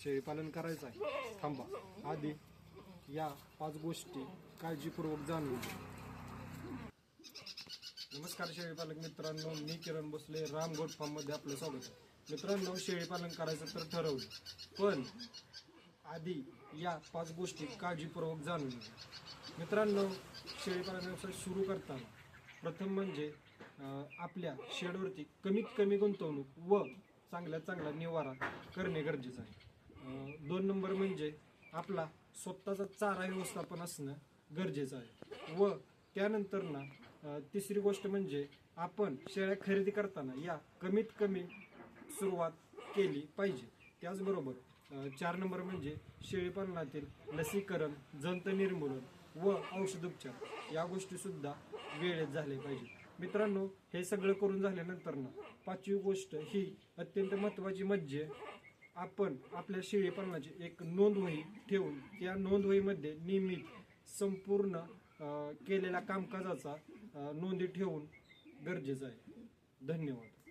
शेळीपालन करायचं आहे, थांबा. आधी या 5 गोष्टी काळजीपूर्वक जाणून घ्या. नमस्कार शेळीपालक मित्रांनो, मी किरण भोसले, राम गोट फार्म मध्ये आपलं स्वागत आहे. मित्रांनो, शेळीपालन करायचं तर ठरवलं, पण आधी या 5 गोष्टी काळजीपूर्वक जाणून घ्या. मित्रांनो, शेळीपालन व्यवसाय सुरू करताना प्रथम म्हणजे आपल्या शेडवरती कमीत कमी गुंतवणूक व चांगल्यात चांगला निवारा करणे गरजेचं आहे. 2 नंबर म्हणजे आपला स्वतःचा चारा व्यवस्थापन असणं गरजेचं आहे. व त्यानंतर तिसरी गोष्ट म्हणजे आपण शेळ्या खरेदी करताना या कमीत कमी सुरुवात केली पाहिजे. त्याचबरोबर 4 नंबर म्हणजे शेळीपालनातील लसीकरण, जंत निर्मूलन व औषधोपचार या गोष्टी सुद्धा वेळेत झाले पाहिजे. मित्रांनो, हे सगळं करून झाल्यानंतर 5वी गोष्ट ही अत्यंत महत्त्वाची म्हणजे आपण आपल्या शेळीपालनाची एक नोंदवही ठेवून त्या नोंदवहीमध्ये नियमित संपूर्ण केलेल्या कामकाजाचा नोंदी ठेवून गरजेचं आहे. धन्यवाद.